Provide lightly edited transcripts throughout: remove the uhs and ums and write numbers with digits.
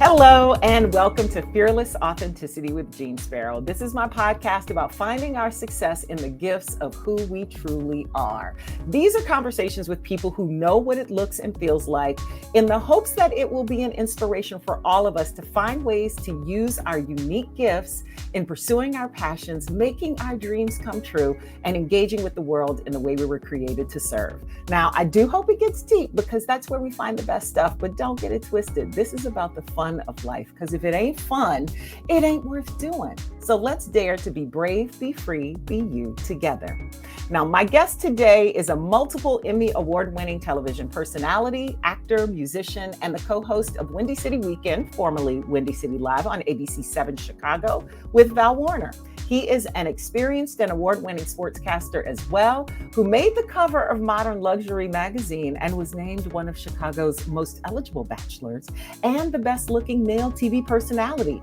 Hello, and welcome to Fearless Authenticity with Jeanne Sparrow. This is my podcast about finding our success in the gifts of who we truly are. These are conversations with people who know what it looks and feels like, in the hopes that it will be an inspiration for all of us to find ways to use our unique gifts in pursuing our passions, making our dreams come true, and engaging with the world in the way we were created to serve. Now, I do hope it gets deep because that's where we find the best stuff, but don't get it twisted. This is about the fun of life, because if it ain't fun, it ain't worth doing. So let's dare to be brave, be free, be you together. Now, my guest today is a multiple Emmy award-winning television personality, actor, musician, and the co-host of Windy City Weekend, formerly Windy City Live on ABC 7 Chicago, with Val Warner. He is an experienced and award-winning sportscaster as well, who made the cover of Modern Luxury magazine and was named one of Chicago's most eligible bachelors and the best-looking male TV personality.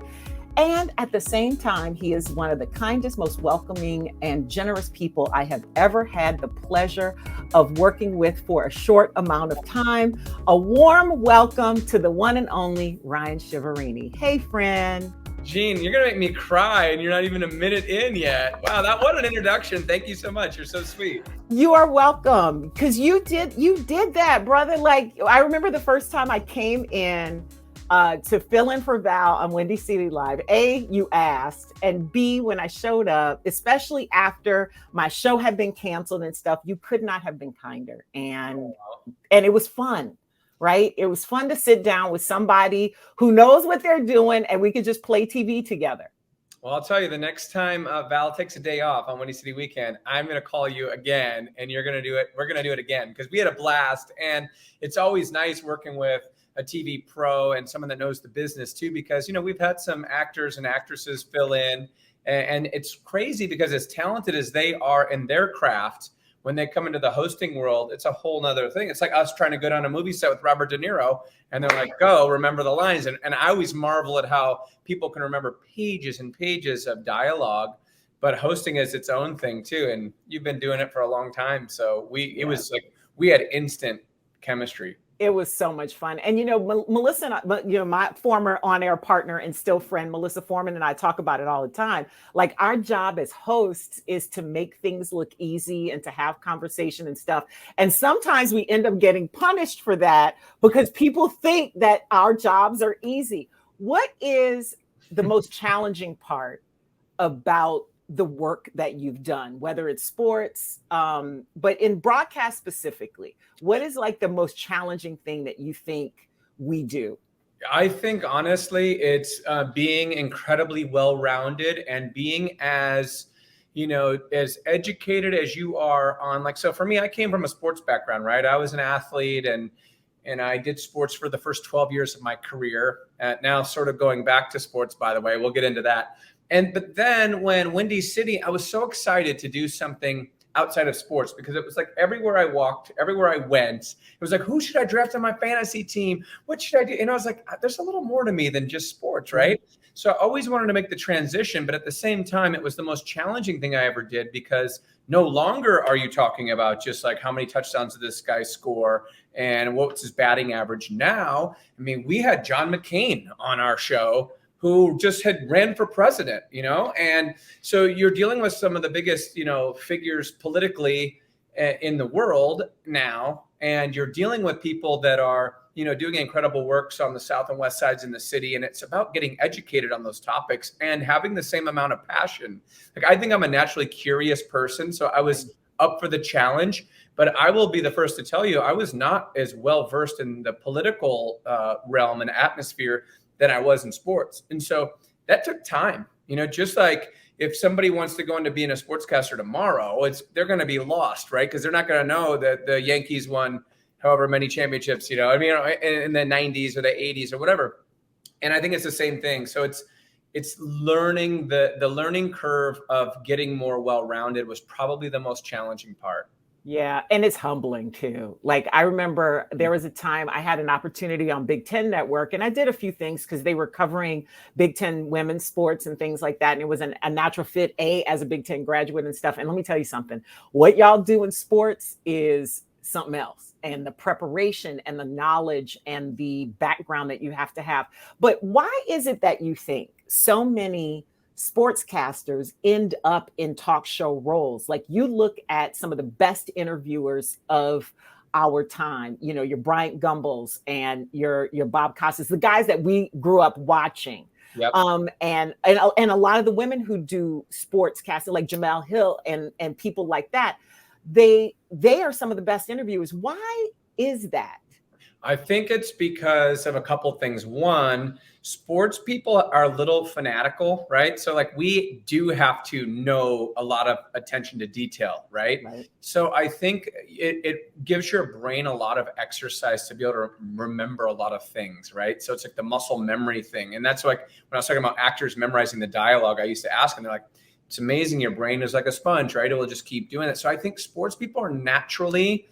And at the same time, he is one of the kindest, most welcoming, and generous people I have ever had the pleasure of working with for a short amount of time. A warm welcome to the one and only Ryan Chiaverini. Hey, friend. Jeanne, you're going to make me cry and you're not even a minute in yet. Wow, what an introduction. Thank you so much. You're so sweet. You are welcome, because you did that, brother. Like, I remember the first time I came in to fill in for Val on Windy City Live. A, you asked, and B, when I showed up, especially after my show had been canceled and stuff, you could not have been kinder. And it was fun. Right? It was fun to sit down with somebody who knows what they're doing and we could just play TV together. Well, I'll tell you, the next time Val takes a day off on Windy City Weekend, I'm going to call you again and you're going to do it. We're going to do it again because we had a blast. And it's always nice working with a TV pro and someone that knows the business too, because, you know, we've had some actors and actresses fill in, and it's crazy because as talented as they are in their craft, when they come into the hosting world, it's a whole nother thing. It's like us trying to go down a movie set with Robert De Niro and they're like, go, remember the lines. And I always marvel at how people can remember pages and pages of dialogue, but hosting is its own thing too. And you've been doing it for a long time. So it was like, we had instant chemistry. It was so much fun. And, you know, Melissa, my former on-air partner and still friend, Melissa Foreman, and I talk about it all the time. Like, our job as hosts is to make things look easy and to have conversation and stuff. And sometimes we end up getting punished for that because people think that our jobs are easy. What is the most challenging part about the work that you've done, whether it's sports, but in broadcast specifically? What is like the most challenging thing that you think we do? I think honestly, it's being incredibly well-rounded and being as, you know, as educated as you are on, like, so for me, I came from a sports background, right? I was an athlete and I did sports for the first 12 years of my career. Now sort of going back to sports, by the way, we'll get into that. But then when Windy City, I was so excited to do something outside of sports because it was like everywhere I walked, everywhere I went, it was like, who should I draft on my fantasy team? What should I do? And I was like, there's a little more to me than just sports, right? So I always wanted to make the transition, but at the same time, it was the most challenging thing I ever did because no longer are you talking about just like how many touchdowns did this guy score and what's his batting average. Now, I mean, we had John McCain on our show who just had ran for president, you know? And so you're dealing with some of the biggest, you know, figures politically in the world now. And you're dealing with people that are, you know, doing incredible works on the south and west sides in the city. And it's about getting educated on those topics and having the same amount of passion. Like, I think I'm a naturally curious person. So I was up for the challenge, but I will be the first to tell you, I was not as well versed in the political realm and atmosphere than I was in sports. And so that took time, you know, just like if somebody wants to go into being a sportscaster tomorrow, they're going to be lost, right? Because they're not going to know that the Yankees won however many championships, you know, I mean, in the 90s or the 80s or whatever. And I think it's the same thing. So it's learning the learning curve of getting more well-rounded was probably the most challenging part. Yeah. And it's humbling too. Like, I remember there was a time I had an opportunity on Big Ten Network, and I did a few things because they were covering Big Ten women's sports and things like that. And it was a natural fit, as a Big Ten graduate and stuff. And let me tell you something, what y'all do in sports is something else. and the preparation and the knowledge and the background that you have to have. But why is it that you think so many sportscasters end up in talk show roles? Like, you look at some of the best interviewers of our time, you know, your Bryant Gumbels and your Bob Costas, the guys that we grew up watching. Yep. And a lot of the women who do sportscasting, like Jamel Hill and people like that, they are some of the best interviewers. Why is that? I think it's because of a couple things. One, sports people are a little fanatical, right? So like, we do have to know a lot of attention to detail, right? So I think it gives your brain a lot of exercise to be able to remember a lot of things, right? So it's like the muscle memory thing. And that's like, when I was talking about actors memorizing the dialogue, I used to ask them, they're like, it's amazing. Your brain is like a sponge, right? It will just keep doing it. So I think sports people are naturally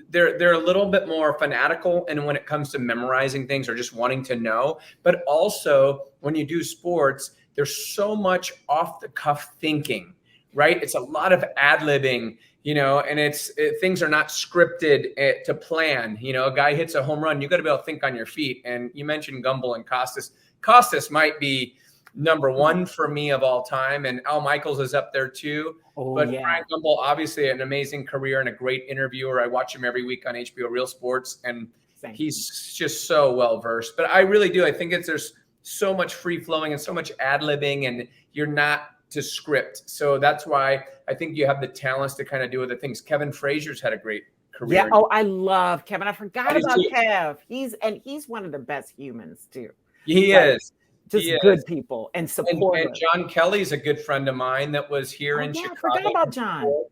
they're a little bit more fanatical, and when it comes to memorizing things or just wanting to know. But also, when you do sports, there's so much off the cuff thinking, right? It's a lot of ad-libbing, you know, and things are not scripted to plan. You know, a guy hits a home run, you got to be able to think on your feet. And you mentioned Gumbel and Costas. Costas might be number one for me of all time, and Al Michaels is up there too. But Ryan Gumbel, obviously an amazing career and a great interviewer. I watch him every week on HBO Real Sports, and he's just so well versed. But I really do. I think there's so much free flowing and so much ad libbing, and you're not to script. So that's why I think you have the talents to kind of do other things. Kevin Frazier's had a great career. Yeah. Oh, I love Kevin. I forgot about Kev. He's one of the best humans too. He is. Just good people and supportive. And John Kelly's a good friend of mine that was here in Chicago. I forgot about John.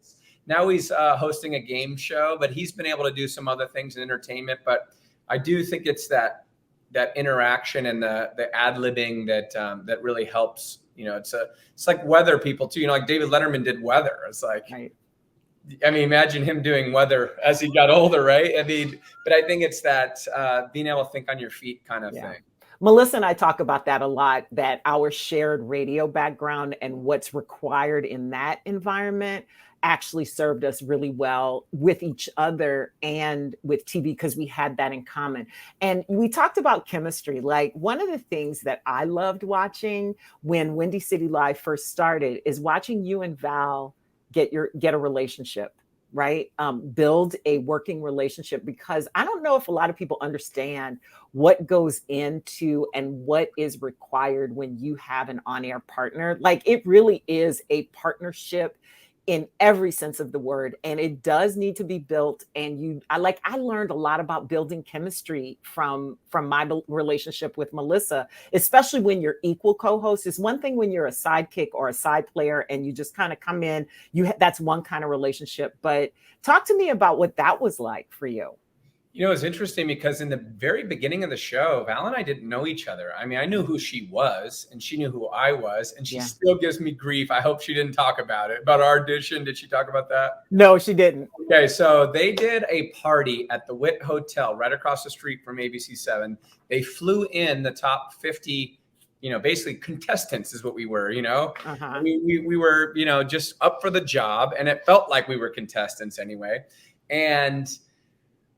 Now he's hosting a game show, but he's been able to do some other things in entertainment. But I do think it's that interaction and the ad-libbing that really helps. You know, it's like weather people too. You know, like David Letterman did weather. It's like, I mean, imagine him doing weather as he got older, right? I mean, but I think it's that being able to think on your feet kind of thing. Melissa and I talk about that a lot, that our shared radio background and what's required in that environment actually served us really well with each other and with TV, because we had that in common. And we talked about chemistry. Like, one of the things that I loved watching when Windy City Live first started is watching you and Val get a relationship. Right? Build a working relationship, because I don't know if a lot of people understand what goes into and what is required when you have an on-air partner. Like, it really is a partnership in every sense of the word, and it does need to be built. And I learned a lot about building chemistry from my relationship with Melissa, especially when you're equal co-hosts. It's one thing when you're a sidekick or a side player and you just kind of come in, that's one kind of relationship. But talk to me about what that was like for you. You know, it's interesting because in the very beginning of the show, Val and I didn't know each other. I mean, I knew who she was and she knew who I was, and she still gives me grief. I hope she didn't talk about it, about our audition. Did she talk about that? No, she didn't. Okay, so they did a party at the Witt Hotel right across the street from ABC7. They flew in the top 50, you know, basically contestants is what we were, you know. We were, you know, just up for the job, and it felt like we were contestants anyway. And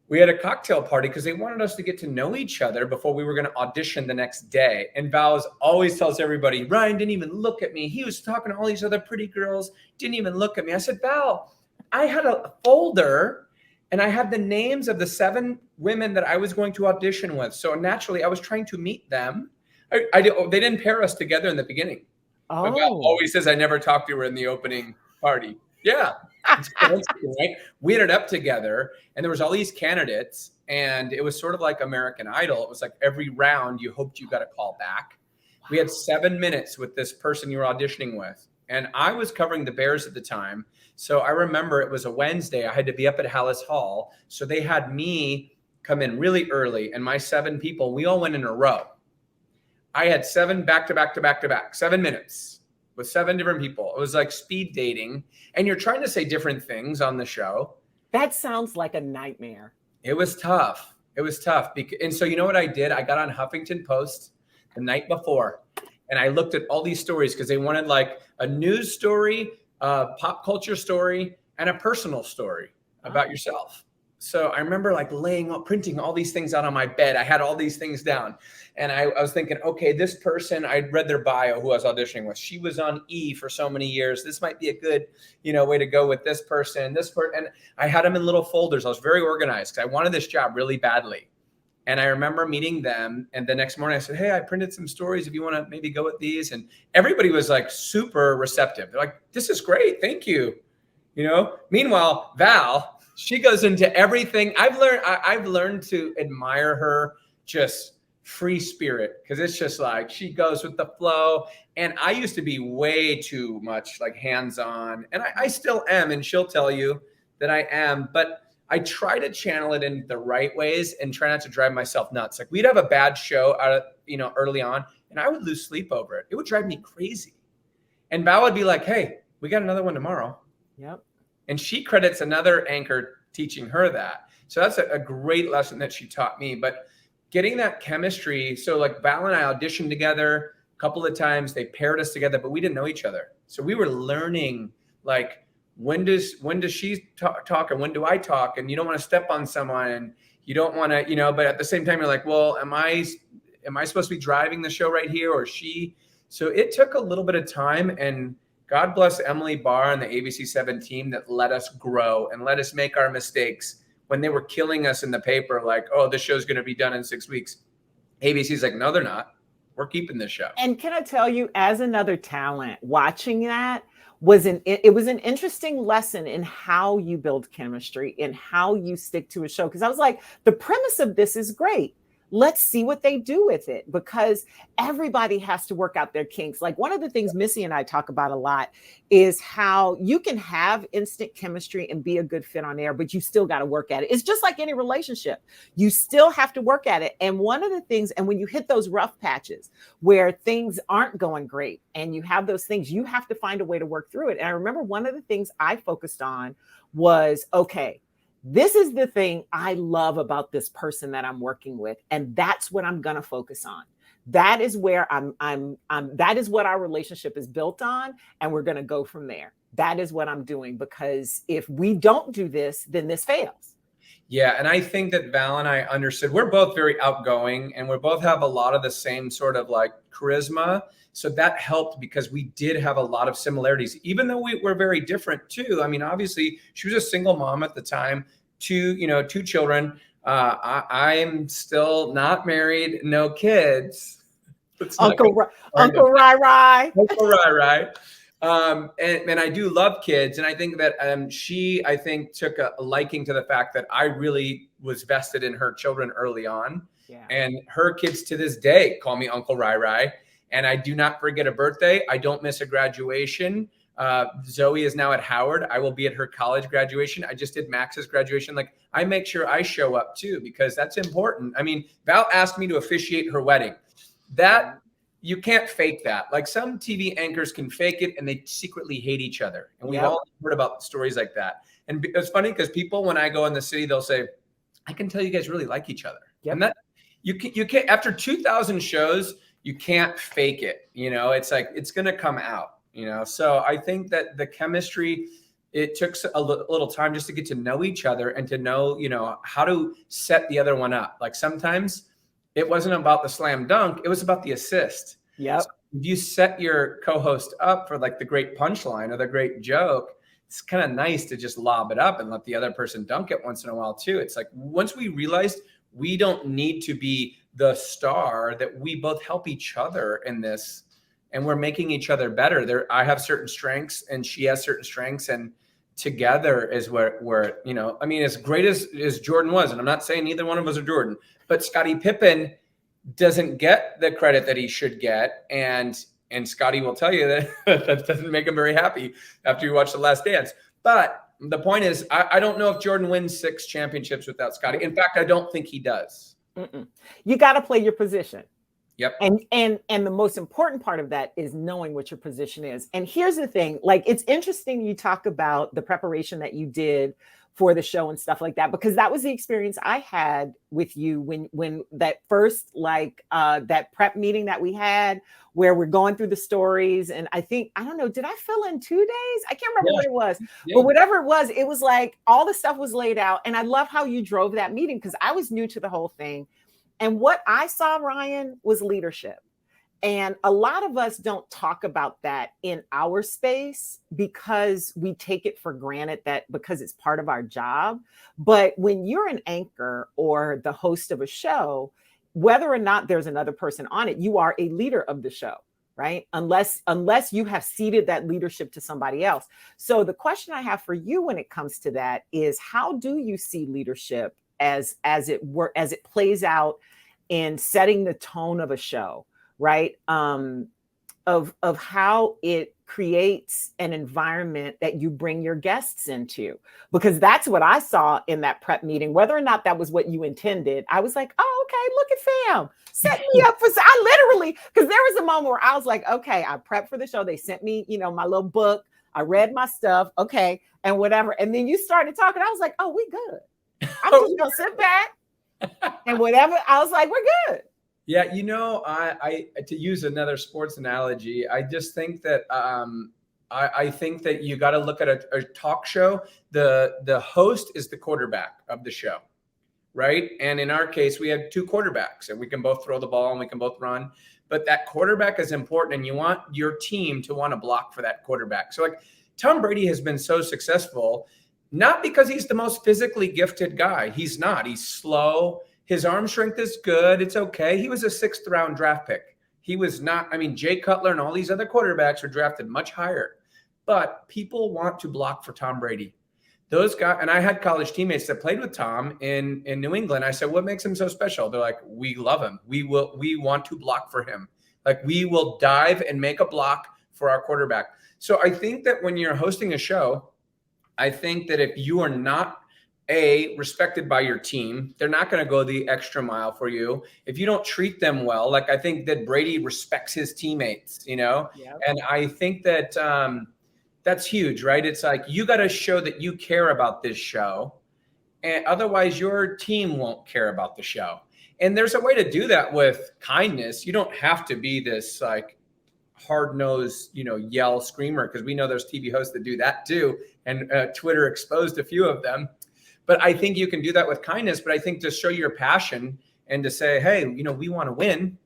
we had a cocktail party because they wanted us to get to know each other before we were going to audition the next day. And Val always tells everybody, Ryan didn't even look at me. He was talking to all these other pretty girls, didn't even look at me. I said, Val, I had a folder and I had the names of the 7 women that I was going to audition with. So naturally, I was trying to meet them. They didn't pair us together in the beginning. But Val always says I never talked to her in the opening party. Yeah. Right? We ended up together, and there was all these candidates, and it was sort of like American Idol. It was like every round you hoped you got a call back. We had 7 minutes with this person you were auditioning with, and I was covering the Bears at the time. So I remember it was a Wednesday. I had to be up at Hallis Hall. So they had me come in really early, and my 7 people, we all went in a row. I had 7 back-to-back, 7 minutes. With 7 different people. It was like speed dating, and you're trying to say different things on the show. That sounds like a nightmare. It was tough. And so you know what I did? I got on Huffington Post the night before, and I looked at all these stories because they wanted like a news story, a pop culture story, and a personal story about yourself. so I remember like printing all these things out on my bed. I had all these things down, and I was thinking, okay, this person, I'd read their bio who I was auditioning with. She was on E for so many years. This might be a good, way to go with this person, and I had them in little folders. I was very organized because I wanted this job really badly. And I remember meeting them, and the next morning I said, hey, I printed some stories if you want to maybe go with these. And everybody was like super receptive. They're like, this is great. Thank you. Meanwhile, Val, she goes into everything. I've learned to admire her just free spirit, because it's just like she goes with the flow. And I used to be way too much like hands-on, and I still am. And she'll tell you that I am, but I try to channel it in the right ways and try not to drive myself nuts. Like we'd have a bad show early on, and I would lose sleep over it. It would drive me crazy. And Val would be like, hey, we got another one tomorrow. Yep. And she credits another anchor teaching her that. So that's a great lesson that she taught me. But getting that chemistry. So like Val and I auditioned together a couple of times. They paired us together, but we didn't know each other. So we were learning like, when does she talk and when do I talk? And you don't want to step on someone, and you don't want to, but at the same time, you're like, well, am I supposed to be driving the show right here, or she? So it took a little bit of time, and God bless Emily Barr and the ABC7 team that let us grow and let us make our mistakes when they were killing us in the paper. Like, oh, this show's going to be done in 6 weeks. ABC's like, no, they're not. We're keeping this show. And can I tell you, as another talent, watching that, it was an interesting lesson in how you build chemistry and how you stick to a show. Because I was like, the premise of this is great. Let's see what they do with it, because everybody has to work out their kinks. Like one of the things Missy and I talk about a lot is how you can have instant chemistry and be a good fit on air, but you still got to work at it. It's just like any relationship. You still have to work at it. And one of the things, and when you hit those rough patches where things aren't going great and you have those things, you have to find a way to work through it. And I remember one of the things I focused on was, okay, this is the thing I love about this person that I'm working with. And that's what I'm going to focus on. That is where that is what our relationship is built on. And we're going to go from there. That is what I'm doing, because if we don't do this, then this fails. Yeah. And I think that Val and I understood, we're both very outgoing, and we both have a lot of the same sort of like charisma. So that helped, because we did have a lot of similarities, even though we were very different too. I mean, obviously she was a single mom at the time, two children. I'm still not married, no kids. Uncle Rai. Uncle Rai. And I do love kids. And I think that she took a liking to the fact that I really was vested in her children early on. Yeah. And her kids to this day call me Uncle Rai. And I do not forget a birthday. I don't miss a graduation. Zoe is now at Howard. I will be at her college graduation. I just did Max's graduation. Like, I make sure I show up too, because that's important. I mean, Val asked me to officiate her wedding. That you can't fake that. Like some TV anchors can fake it and they secretly hate each other. And we've all heard about stories like that. And it's funny because people, when I go in the city, they'll say, I can tell you guys really like each other. Yep. And that you can't, after 2,000 shows, you can't fake it. It's like, it's going to come out, So I think that the chemistry, it took a little time just to get to know each other and to know, how to set the other one up. Like sometimes it wasn't about the slam dunk. It was about the assist. Yeah. So if you set your co-host up for like the great punchline or the great joke, it's kind of nice to just lob it up and let the other person dunk it once in a while too. It's like, once we realized we don't need to be the star, that we both help each other in this, and we're making each other better. I have certain strengths and she has certain strengths, and together is where I mean, as great as Jordan was, and I'm not saying neither one of us are Jordan, but Scottie Pippen doesn't get the credit that he should get. And Scottie will tell you that that doesn't make him very happy after you watch The Last Dance. But the point is, I don't know if Jordan wins 6 championships without Scottie. In fact, I don't think he does. You got to play your position. Yep. And the most important part of that is knowing what your position is. And here's the thing, like, it's interesting you talk about the preparation that you did for the show and stuff like that, because that was the experience I had with you when that first, like, that prep meeting that we had where we're going through the stories. And I don't know, did I fill in 2 days? I can't remember what it was, but whatever it was like all the stuff was laid out. And I love how you drove that meeting because I was new to the whole thing. And what I saw, Ryan, was leadership. And a lot of us don't talk about that in our space because we take it for granted that because it's part of our job. But when you're an anchor or the host of a show, whether or not there's another person on it, you are a leader of the show, right? Unless you have ceded that leadership to somebody else. So the question I have for you when it comes to that is, how do you see leadership as it plays out in setting the tone of a show, right? Of how it creates an environment that you bring your guests into, because that's what I saw in that prep meeting. Whether or not that was what you intended, I was like, oh, okay, look at fam, set me up for. I literally, because there was a moment where I was like, okay, I prepped for the show. They sent me, my little book. I read my stuff, okay, and whatever. And then you started talking. I was like, oh, we good. I'm just gonna sit back and whatever. I was like, we're good. Yeah, I to use another sports analogy, I just think that I think that you got to look at a talk show. The host is the quarterback of the show, right? And in our case, we had 2 quarterbacks, and we can both throw the ball and we can both run. But that quarterback is important, and you want your team to want to block for that quarterback. So, like, Tom Brady has been so successful, not because he's the most physically gifted guy. He's not. He's slow. His arm strength is good. It's okay. He was a 6th round draft pick. He was not, Jay Cutler and all these other quarterbacks were drafted much higher. But people want to block for Tom Brady. Those guys, and I had college teammates that played with Tom in New England. I said, what makes him so special? They're like, we love him. We want to block for him. Like, we will dive and make a block for our quarterback. So I think that when you're hosting a show, I think that if you are not respected by your team, they're not going to go the extra mile for you. If you don't treat them well, like, I think that Brady respects his teammates, Yep. And I think that that's huge, right? It's like, you got to show that you care about this show, and otherwise your team won't care about the show. And there's a way to do that with kindness. You don't have to be this like hard-nosed, yell screamer, because we know there's TV hosts that do that too. And Twitter exposed a few of them. But I think you can do that with kindness. But I think to show your passion and to say, hey, we want to win.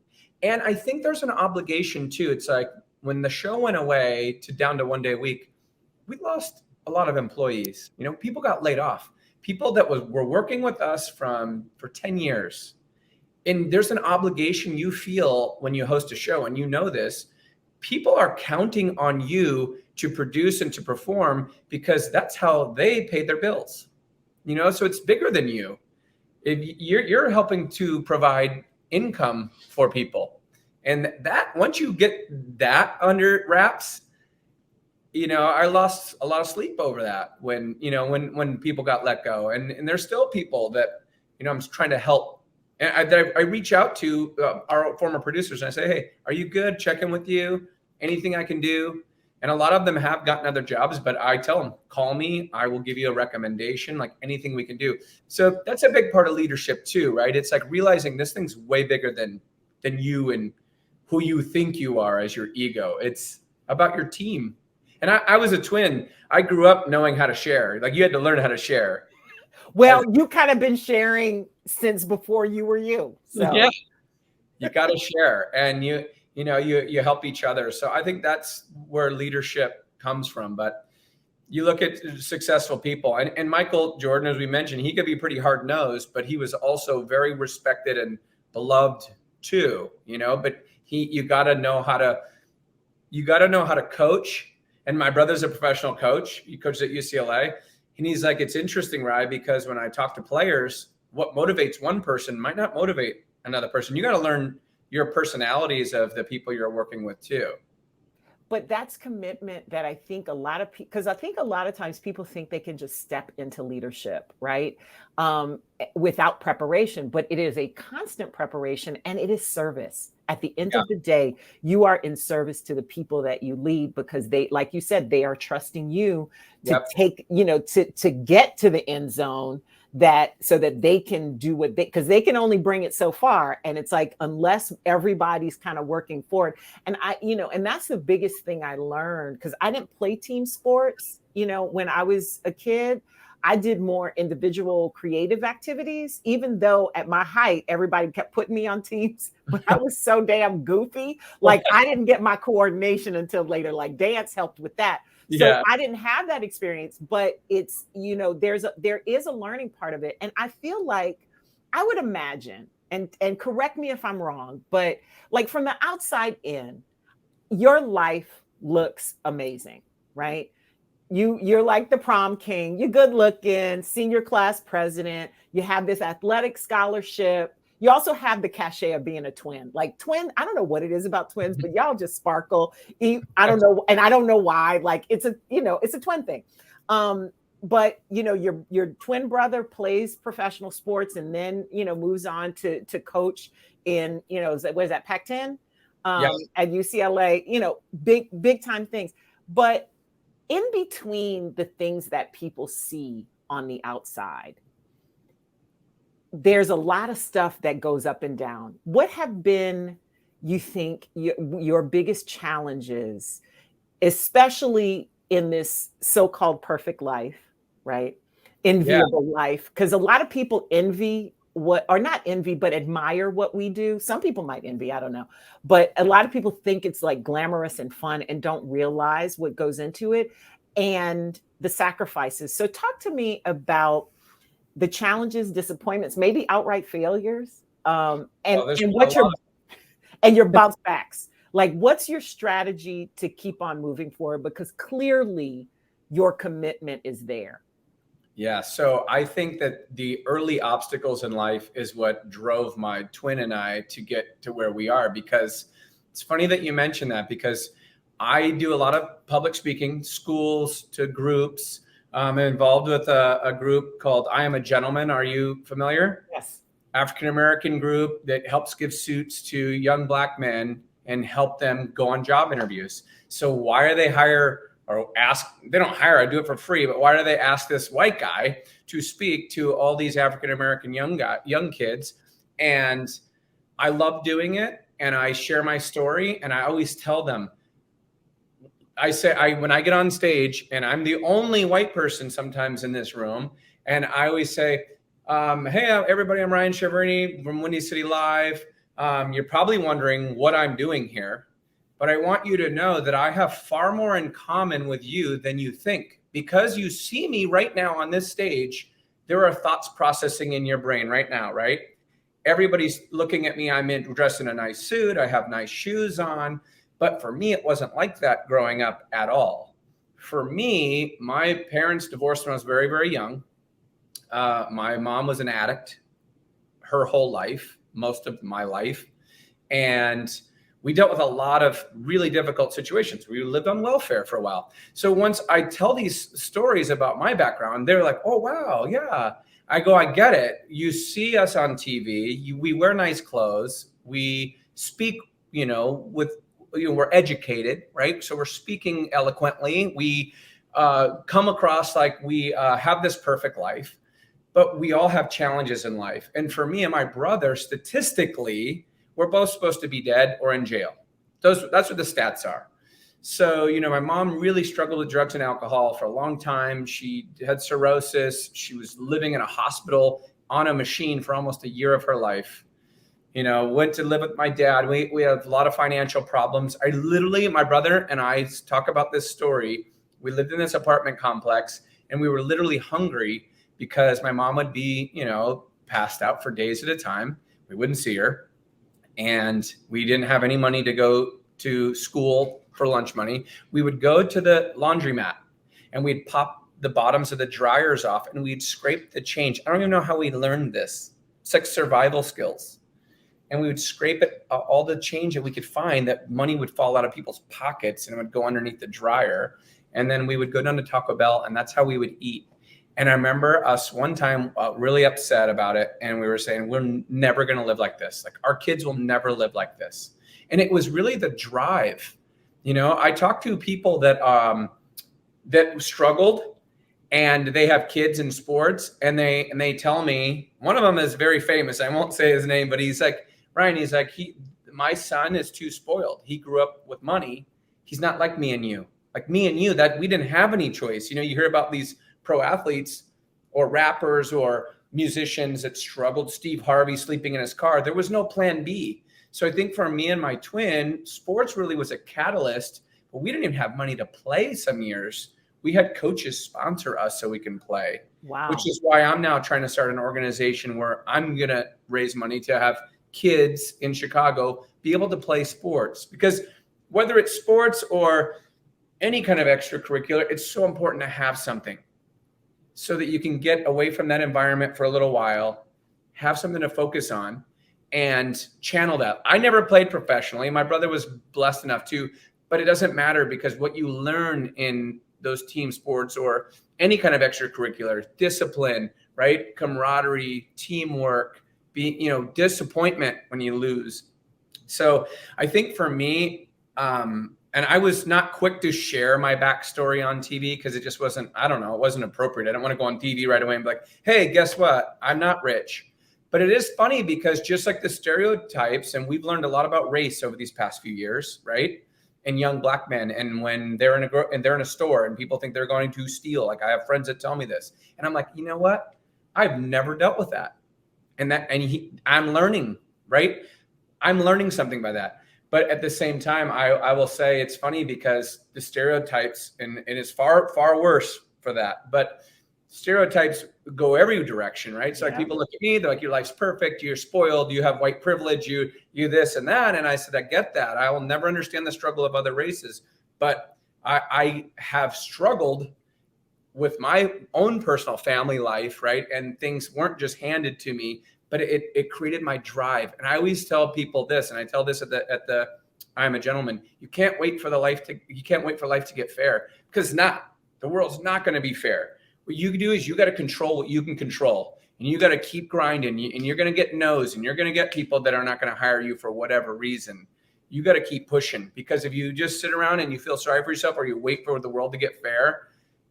And I think there's an obligation too. It's like, when the show went away down to 1 day a week, we lost a lot of employees. People got laid off. People that were working with us for 10 years. And there's an obligation you feel when you host a show, and this. People are counting on you to produce and to perform, because that's how they pay their bills. So it's bigger than you. If you're helping to provide income for people, and that, once you get that under wraps, I lost a lot of sleep over that when people got let go, and there's still people that I'm trying to help, and I reach out to our former producers and I say, hey, are you good? Check in with you. Anything I can do? And a lot of them have gotten other jobs, but I tell them, call me. I will give you a recommendation, like anything we can do. So that's a big part of leadership too, right? It's like realizing this thing's way bigger than you and who you think you are as your ego. It's about your team. And I was a twin. I grew up knowing how to share. Like, you had to learn how to share. Well, you kind of been sharing since before you were you. So. Yeah, you got to share, and you help each other. So I think that's where leadership comes from. But you look at successful people, and Michael Jordan, as we mentioned, he could be pretty hard-nosed, but he was also very respected and beloved too, but you got to know how to coach. And my brother's a professional coach. He coached at UCLA. And he's like, it's interesting, Ryan, because when I talk to players, what motivates one person might not motivate another person. You got to learn your personalities of the people you're working with too. but that's commitment that I think a lot of people, because I think a lot of times people think they can just step into leadership, right? Without preparation, but it is a constant preparation and it is service. At the end Yeah. of the day, you are in service to the people that you lead because they, like you said, they are trusting you to Yep. take, to get to the end zone, that so that they can do what they, because they can only bring it so far. And it's like, unless everybody's kind of working for it. And and that's the biggest thing I learned, because I didn't play team sports, when I was a kid. I did more individual creative activities, even though at my height, everybody kept putting me on teams, but I was so damn goofy. Like, I didn't get my coordination until later, like dance helped with that. So Yeah. I didn't have that experience, but it's, there is a learning part of it. And I feel like, I would imagine, and correct me if I'm wrong, but like from the outside in, your life looks amazing, right? You're like the prom king, you're good looking, senior class president, you have this athletic scholarship. You also have the cachet of being a twin. Like twin, I don't know what it is about twins, but y'all just sparkle. I don't know, and I don't know why. Like it's a twin thing. But your twin brother plays professional sports and then moves on to coach in what is that, Pac-10 Yes. at UCLA. Big time things. But in between the things that people see on the outside, there's a lot of stuff that goes up and down. What have been, you think, your biggest challenges, especially in this so-called perfect life, right? Enviable life. Because a lot of people envy or not envy, but admire what we do. Some people might envy, I don't know. But a lot of people think it's like glamorous and fun and don't realize what goes into it and the sacrifices. So talk to me about the challenges, disappointments, maybe outright failures, and your bounce backs. Like, what's your strategy to keep on moving forward? Because clearly your commitment is there. Yeah. So I think that the early obstacles in life is what drove my twin and I to get to where we are, because it's funny that you mentioned that, because I do a lot of public speaking, schools to groups. I'm involved with a group called I Am a Gentleman. Are you familiar? Yes. African-American group that helps give suits to young Black men and help them go on job interviews. So why are they they don't hire, I do it for free, but why do they ask this white guy to speak to all these African-American young kids? And I love doing it. And I share my story. And I always tell them, when I get on stage, and I'm the only white person sometimes in this room, and I always say, hey, everybody, I'm Ryan Chiaverini from Windy City Live. You're probably wondering what I'm doing here, but I want you to know that I have far more in common with you than you think. Because you see me right now on this stage, there are thoughts processing in your brain right now, right? Everybody's looking at me. I'm dressed in a nice suit. I have nice shoes on. But for me, it wasn't like that growing up at all. For me, my parents divorced when I was very, very young. My mom was an addict her whole life, most of my life. And we dealt with a lot of really difficult situations. We lived on welfare for a while. So once I tell these stories about my background, they're like, oh, wow, yeah. I get it. You see us on TV. We wear nice clothes. We speak, we're educated, right? So we're speaking eloquently. We come across like we have this perfect life, but we all have challenges in life. And for me and my brother, statistically, we're both supposed to be dead or in jail. That's what the stats are. So, my mom really struggled with drugs and alcohol for a long time. She had cirrhosis. She was living in a hospital on a machine for almost a year of her life. Went to live with my dad. We have a lot of financial problems. My brother and I talk about this story. We lived in this apartment complex and we were literally hungry because my mom would be, passed out for days at a time. We wouldn't see her. And we didn't have any money to go to school for lunch money. We would go to the laundromat and we'd pop the bottoms of the dryers off and we'd scrape the change. I don't even know how we learned this. It's like survival skills. and we would scrape it, all the change that we could find, that money would fall out of people's pockets and it would go underneath the dryer. And then we would go down to Taco Bell, and that's how we would eat. And I remember us one time really upset about it. And we were saying, we're never going to live like this. Like, our kids will never live like this. And it was really the drive. You know, I talked to people that struggled, and they have kids in sports, and they tell me, one of them is very famous. I won't say his name, but he's like, Ryan, he's like, my son is too spoiled. He grew up with money. He's not like me and you. Like me and you, that we didn't have any choice. You know, you hear about these pro athletes or rappers or musicians that struggled. Steve Harvey sleeping in his car. There was no plan B. So I think for me and my twin, sports really was a catalyst, but we didn't even have money to play some years. We had coaches sponsor us so we can play. Wow. Which is why I'm now trying to start an organization where I'm going to raise money to have kids in Chicago be able to play sports. Because whether it's sports or any kind of extracurricular, it's so important to have something so that you can get away from that environment for a little while, have something to focus on, and channel that. I never played professionally. My brother was blessed enough to, but it doesn't matter, because what you learn in those team sports or any kind of extracurricular, discipline, right? Camaraderie, teamwork, disappointment when you lose. So I think for me, and I was not quick to share my backstory on TV because it just wasn't, I don't know, it wasn't appropriate. I don't want to go on TV right away and be like, hey, guess what? I'm not rich. But it is funny because just like the stereotypes, and we've learned a lot about race over these past few years, right? And young Black men, and when they're in a store and people think they're going to steal, like I have friends that tell me this, and I'm like, you know what? I've never dealt with that, I'm learning, right? I'm learning something by that. But at the same time, I will say it's funny because the stereotypes, and it's far, far worse for that, but stereotypes go every direction, right? So like people look at me, they're like, your life's perfect, you're spoiled, you have white privilege, you this and that. And I said, I get that. I will never understand the struggle of other races, but I have struggled with my own personal family life, right? And things weren't just handed to me, but it created my drive. And I always tell people this, and I tell this at the I'm a Gentleman, you can't wait for life to get fair, because the world's not going to be fair. What you do is you got to control what you can control, and you got to keep grinding, and you're going to get no's, and you're going to get people that are not going to hire you for whatever reason. You got to keep pushing, because if you just sit around and you feel sorry for yourself, or you wait for the world to get fair,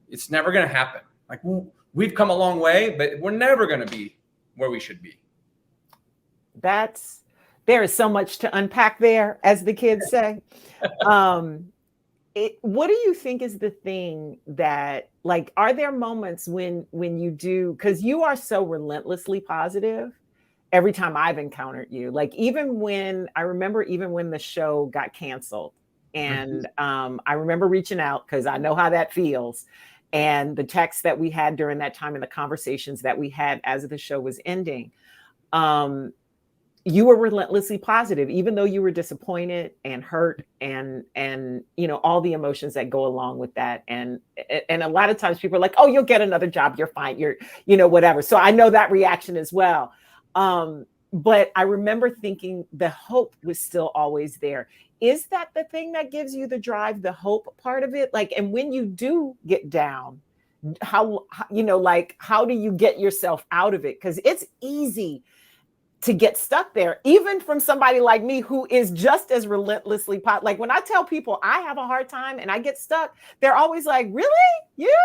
it's never going to happen. Like, we've come a long way, but we're never going to be where we should be. There is so much to unpack there, as the kids say. What do you think is the thing that, like, are there moments when you do, because you are so relentlessly positive every time I've encountered you, like even when the show got canceled, and I remember reaching out because I know how that feels, and the texts that we had during that time and the conversations that we had as the show was ending, you were relentlessly positive, even though you were disappointed and hurt and all the emotions that go along with that. And a lot of times people are like, oh, you'll get another job. You're fine. You're, whatever. So I know that reaction as well. But I remember thinking the hope was still always there. Is that the thing that gives you the drive, the hope part of it? Like, and when you do get down, how do you get yourself out of it? Because it's easy to get stuck there, even from somebody like me who is just as relentlessly like when I tell people I have a hard time and I get stuck, they're always like, really? You?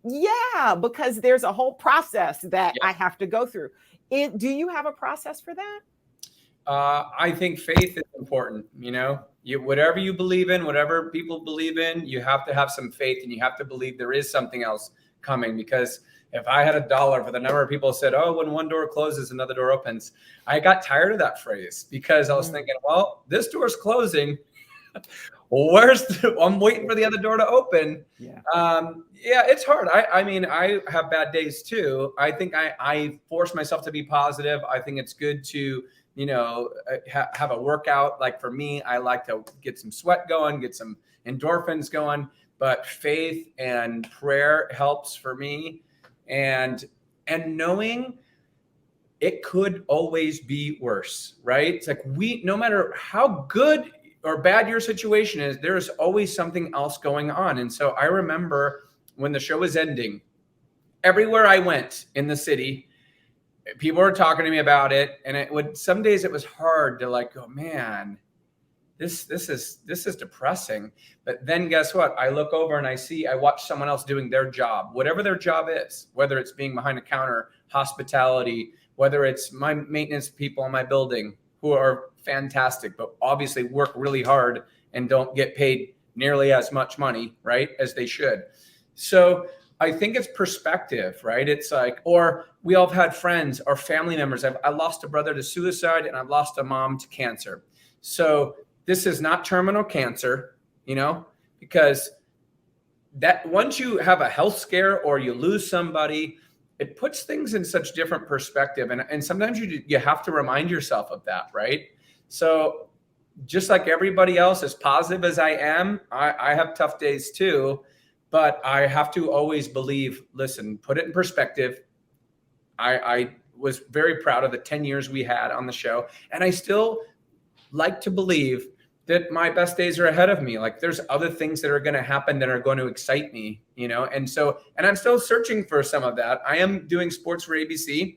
Yeah, because there's a whole process that I have to go through. Do you have a process for that? I think faith is important. Whatever you believe in, whatever people believe in, you have to have some faith, and you have to believe there is something else coming. Because if I had $1 for the number of people who said, oh, when one door closes, another door opens, I got tired of that phrase, because I was thinking, well, this door's closing. I'm waiting for the other door to open. It's hard. I mean, I have bad days too. I think I force myself to be positive. I think it's good to, have a workout. Like for me, I like to get some sweat going, get some endorphins going, but faith and prayer helps for me. And knowing it could always be worse, right? It's like no matter how good or bad your situation is, there's always something else going on. And so I remember when the show was ending, everywhere I went in the city, people were talking to me about it. And some days it was hard to like, go, man, this is depressing. But then guess what? I look over and I watch someone else doing their job, whatever their job is, whether it's being behind a counter, hospitality, whether it's my maintenance people in my building who are fantastic, but obviously work really hard and don't get paid nearly as much money, right, as they should. So I think it's perspective, right? It's like, or we all have had friends or family members. I lost a brother to suicide and I've lost a mom to cancer. So this is not terminal cancer, because that once you have a health scare or you lose somebody, it puts things in such different perspective. And sometimes you have to remind yourself of that, right? So just like everybody else, as positive as I am, I have tough days too, but I have to always believe, listen, put it in perspective. I was very proud of the 10 years we had on the show. And I still like to believe that my best days are ahead of me. Like there's other things that are going to happen that are going to excite me, and I'm still searching for some of that. I am doing sports for ABC,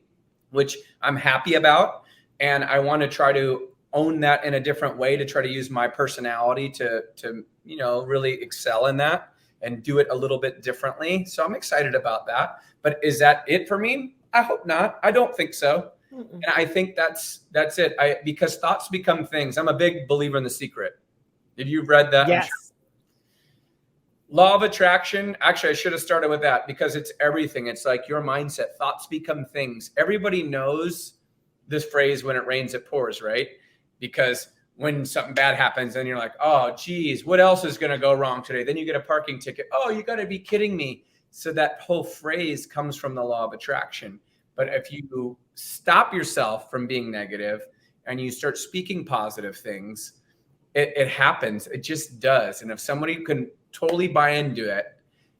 which I'm happy about. And I want to try to own that in a different way, to try to use my personality to really excel in that and do it a little bit differently. So I'm excited about that. But is that it for me? I hope not. I don't think so. And I think that's it. Because thoughts become things. I'm a big believer in The Secret. Have you read that? Yes. Law of attraction. Actually, I should have started with that because it's everything. It's like your mindset. Thoughts become things. Everybody knows this phrase, when it rains, it pours, right? Because when something bad happens, then you're like, oh, geez, what else is going to go wrong today? Then you get a parking ticket. Oh, you got to be kidding me. So that whole phrase comes from the law of attraction. But if you stop yourself from being negative and you start speaking positive things, it happens. It just does. And if somebody can totally buy into it,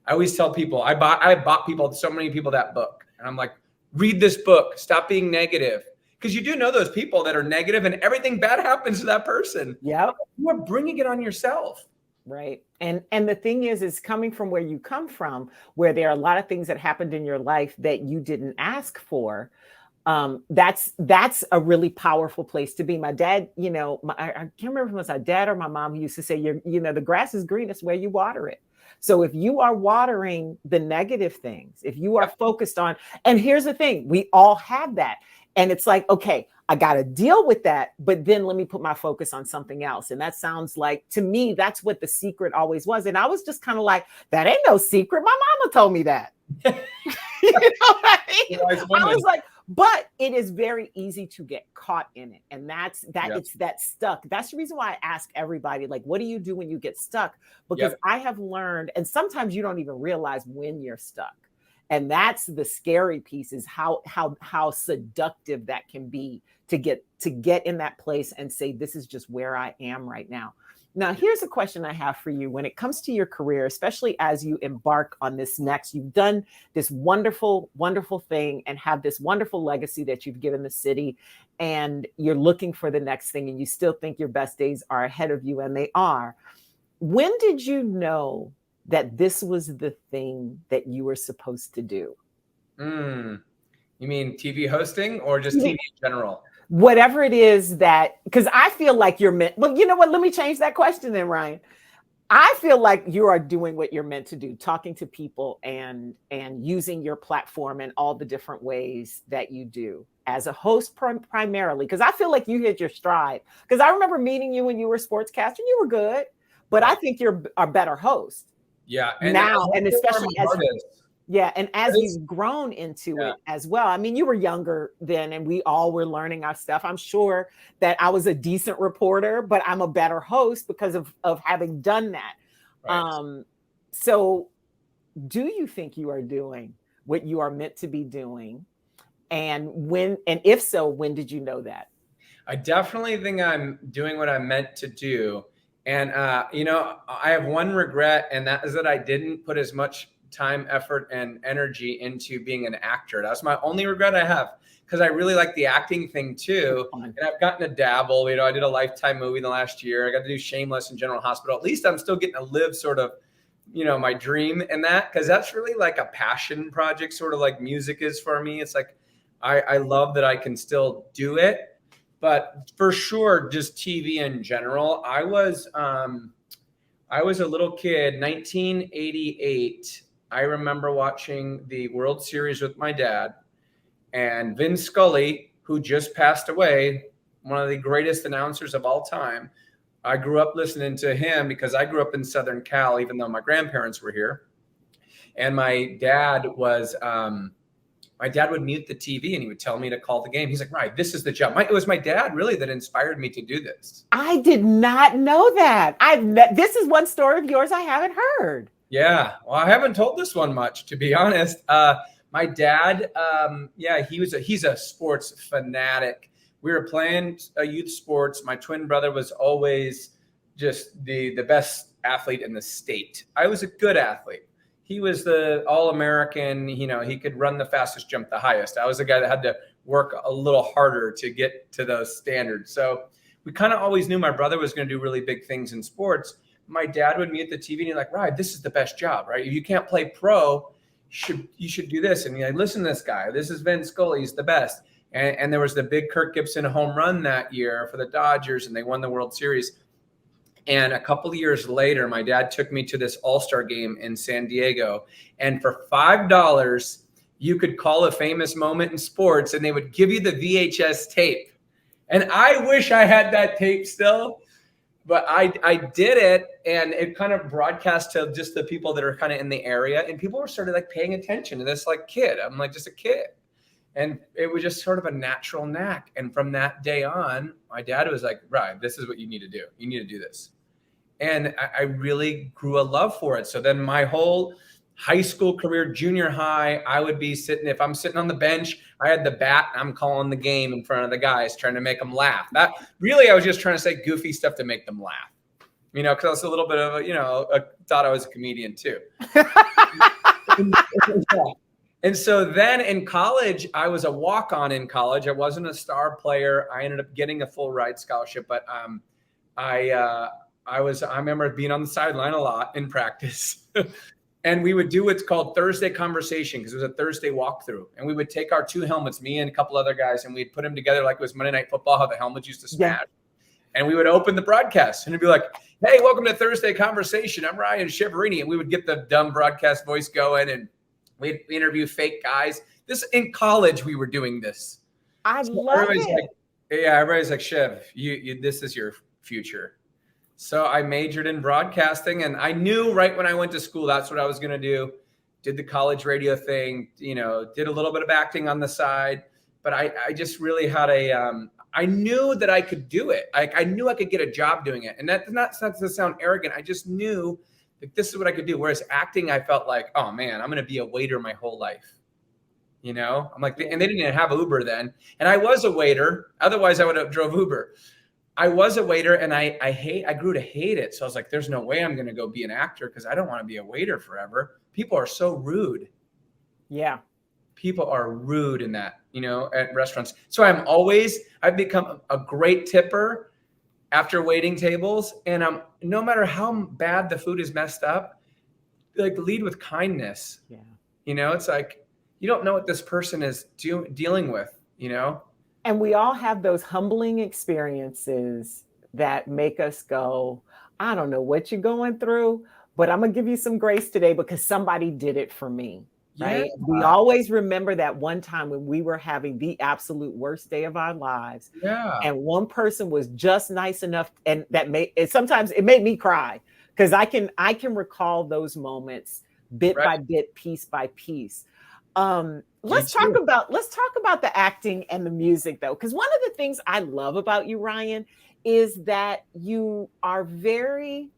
I always tell people, I bought so many people that book. And I'm like, read this book. Stop being negative. Because you do know those people that are negative and everything bad happens to that person. Yep. You are bringing it on yourself. Right. And the thing is coming from where you come from, where there are a lot of things that happened in your life that you didn't ask for. That's a really powerful place to be. My dad, I can't remember if it was my dad or my mom who used to say, the grass is greenest where you water it. So if you are watering the negative things, if you are focused on, and here's the thing, we all have that. And it's like, okay, I got to deal with that, but then let me put my focus on something else. And that sounds like, to me, that's what The Secret always was. And I was just kind of like, that ain't no secret. My mama told me that. You know what I mean? I was like, but it is very easy to get caught in it. And it's that stuck. That's the reason why I ask everybody, like, what do you do when you get stuck? Because I have learned, and sometimes you don't even realize when you're stuck. And that's the scary piece, is how seductive that can be to get in that place and say, this is just where I am right now. Now, here's a question I have for you. When it comes to your career, especially as you embark on this next, you've done this wonderful, wonderful thing and have this wonderful legacy that you've given the city, and you're looking for the next thing, and you still think your best days are ahead of you, and they are. When did you know that this was the thing that you were supposed to do? You mean TV hosting or just TV in general? Whatever it is that, because I feel like you're meant, well, you know what? Let me change that question then, Ryan. I feel like you are doing what you're meant to do, talking to people and using your platform in all the different ways that you do as a host primarily, because I feel like you hit your stride. Because I remember meeting you when you were a sportscaster, and you were good, but I think you're a better host. Yeah. And especially as you've grown into it as well. I mean, you were younger then, and we all were learning our stuff. I'm sure that I was a decent reporter, but I'm a better host because of having done that. Right. So do you think you are doing what you are meant to be doing? And if so, when did you know that? I definitely think I'm doing what I'm meant to do. And, I have one regret, and that is that I didn't put as much time, effort, and energy into being an actor. That's my only regret I have, because I really like the acting thing too. And I've gotten to dabble. I did a Lifetime movie in the last year. I got to do Shameless and General Hospital. At least I'm still getting to live sort of, my dream in that, because that's really like a passion project, sort of like music is for me. It's like I love that I can still do it. But for sure, just TV in general. I was a little kid, 1988. I remember watching the World Series with my dad, and Vin Scully, who just passed away, one of the greatest announcers of all time. I grew up listening to him because I grew up in Southern Cal, even though my grandparents were here. And my dad would mute the TV and he would tell me to call the game. He's like, right, this is the job. It was my dad really that inspired me to do this. I did not know that. This is one story of yours I haven't heard. Yeah. Well, I haven't told this one much, to be honest. My dad, he's a sports fanatic. We were playing youth sports. My twin brother was always just the best athlete in the state. I was a good athlete. He was the All-American. He could run the fastest, jump the highest. I was the guy that had to work a little harder to get to those standards. So we kind of always knew my brother was going to do really big things in sports. My dad would mute the TV and he's like, right, this is the best job, right? If you can't play pro, you should do this. And you're like, listen to this guy. This is Vin Scully. He's the best. And there was the big Kirk Gibson home run that year for the Dodgers, and they won the World Series. And a couple of years later, my dad took me to this All-Star game in San Diego. And for $5, you could call a famous moment in sports, and they would give you the VHS tape. And I wish I had that tape still, but I did it, and it kind of broadcast to just the people that are kind of in the area. And people were sort of like paying attention to this like kid. I'm like just a kid. And it was just sort of a natural knack. And from that day on, my dad was like, Ryan, this is what you need to do. You need to do this. And I really grew a love for it. So then my whole high school career, junior high, I would be if I'm sitting on the bench, I had the bat, I'm calling the game in front of the guys, trying to make them laugh. That really, I was just trying to say goofy stuff to make them laugh, because I was a little bit of thought I was a comedian too. And so then in college, I was a walk-on in college. I wasn't a star player. I ended up getting a full ride scholarship, but I remember being on the sideline a lot in practice. And we would do what's called Thursday conversation, because it was a Thursday walkthrough. And we would take our two helmets, me and a couple other guys, and we'd put them together like it was Monday Night Football, how the helmets used to smash. Yeah. And we would open the broadcast and it'd be like, hey, welcome to Thursday Conversation. I'm Ryan Chiaverini. And we would get the dumb broadcast voice going, and we'd interview fake guys. This in college, we were doing this. I love it. Everybody's like, Chev, you this is your future. So I majored in broadcasting, and I knew right when I went to school, that's what I was going to do. Did the college radio thing, did a little bit of acting on the side, but I just really had I knew that I could do it. I knew I could get a job doing it. And that's not to sound arrogant. I just knew that this is what I could do. Whereas acting, I felt like, oh man, I'm going to be a waiter my whole life. I'm like, and they didn't even have Uber then. And I was a waiter. Otherwise I would have drove Uber. I was a waiter, and I grew to hate it. So I was like, there's no way I'm going to go be an actor, because I don't want to be a waiter forever. People are so rude. Yeah. People are rude in that, at restaurants. So I've become a great tipper after waiting tables. And no matter how bad the food is messed up, like lead with kindness. Yeah. It's like, you don't know what this person is dealing with, And we all have those humbling experiences that make us go, I don't know what you're going through, but I'm going to give you some grace today because somebody did it for me. Right? Yeah. We always remember that one time when we were having the absolute worst day of our lives. Yeah. And one person was just nice enough, and sometimes it made me cry, because I can recall those moments bit by bit, piece by piece. Let's talk about the acting and the music, though, because one of the things I love about you, Ryan, is that you are very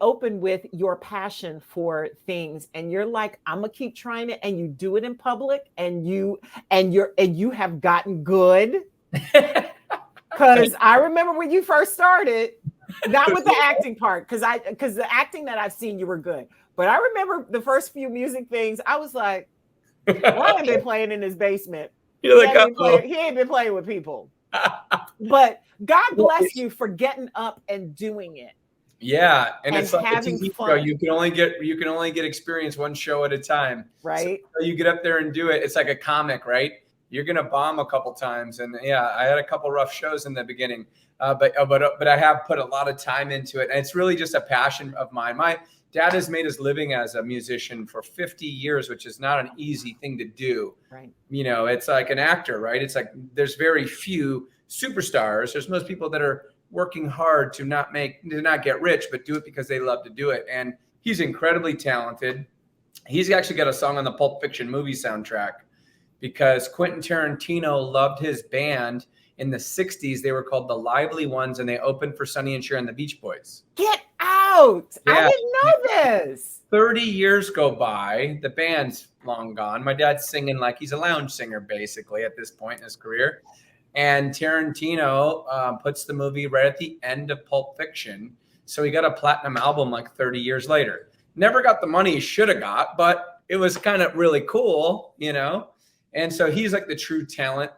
open with your passion for things, and you're like, I'm gonna keep trying it, and you do it in public, and you have gotten good. Because I remember when you first started, not with the acting part, because the acting that I've seen, you were good. But I remember the first few music things, I was like, Ryan been playing in his basement. You're like, He ain't been playing with people. But God bless you for getting up and doing it. Yeah, and it's like having a TV fun. show. You can only get experience one show at a time. Right. So you get up there and do it. It's like a comic, right? You're gonna bomb a couple times, and yeah, I had a couple rough shows in the beginning, but I have put a lot of time into it, and it's really just a passion of mine. My dad has made his living as a musician for 50 years, which is not an easy thing to do. Right. You know, it's like an actor, right? It's like there's very few superstars. There's most people that are working hard to not get rich, but do it because they love to do it. And he's incredibly talented. He's actually got a song on the Pulp Fiction movie soundtrack because Quentin Tarantino loved his band in the 60s. They were called the Lively Ones, and they opened for Sonny and Cher and the Beach Boys. Get out. Yeah. I didn't know this. 30 years go by. The band's long gone. My dad's singing like he's a lounge singer, basically, at this point in his career. And Tarantino puts the movie right at the end of Pulp Fiction. So he got a platinum album like 30 years later. Never got the money he should have got, but it was kind of really cool, you know? And so he's like the true talent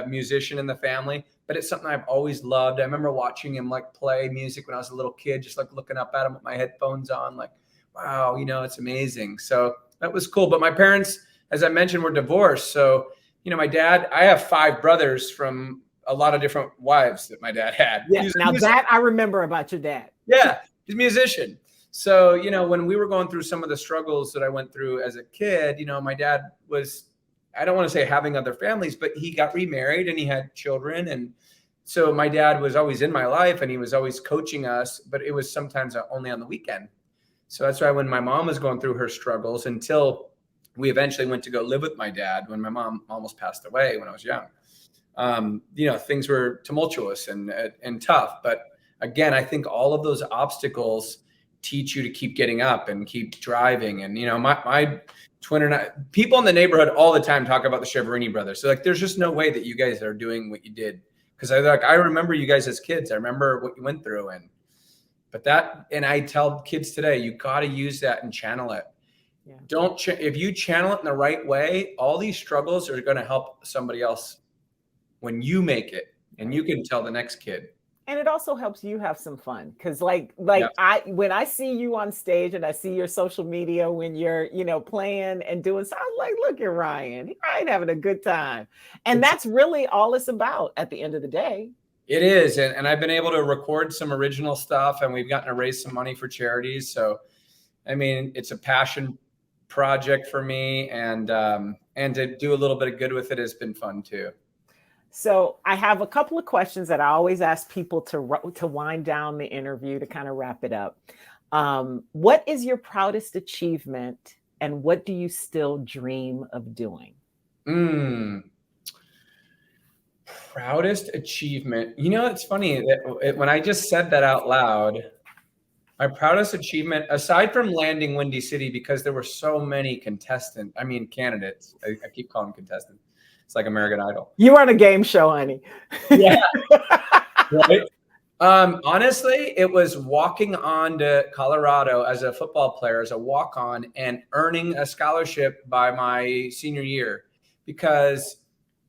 musician in the family, but it's something I've always loved. I remember watching him like play music when I was a little kid, just like looking up at him with my headphones on, like, wow, you know, it's amazing. So that was cool. But my parents, as I mentioned, were divorced. So, you know, my dad, I have 5 brothers from a lot of different wives that my dad had. Yeah, now that I remember about your dad. Yeah, he's a musician. So, you know, when we were going through some of the struggles that I went through as a kid, you know, my dad was, I don't want to say having other families, but he got remarried and he had children. And so my dad was always in my life and he was always coaching us, but it was sometimes only on the weekend. So that's why when my mom was going through her struggles, until we eventually went to go live with my dad when my mom almost passed away when I was young. You know, things were tumultuous and tough. But again, I think all of those obstacles teach you to keep getting up and keep driving. And, you know, my twin and I, people in the neighborhood all the time talk about the Chiaverini brothers. So like, there's just no way that you guys are doing what you did. Cause I remember you guys as kids. I remember what you went through. And I tell kids today, you got to use that and channel it. Yeah. If you channel it in the right way, all these struggles are going to help somebody else when you make it, and you can tell the next kid. And it also helps you have some fun. Cause when I see you on stage and I see your social media, when you're, you know, playing and doing stuff, I'm like, look at Ryan having a good time. And that's really all it's about at the end of the day. It is. And I've been able to record some original stuff, and we've gotten to raise some money for charities. So, I mean, it's a passion project for me, and to do a little bit of good with it has been fun too. So I have a couple of questions that I always ask people to wind down the interview, to kind of wrap it up. What is your proudest achievement, and what do you still dream of doing? Proudest achievement. You know, it's funny that when I just said that out loud, my proudest achievement, aside from landing Windy City, because there were so many candidates. I keep calling them contestants. It's like American Idol. You were on a game show, honey. Yeah. Right. Honestly, it was walking on to Colorado as a football player, as a walk-on, and earning a scholarship by my senior year, because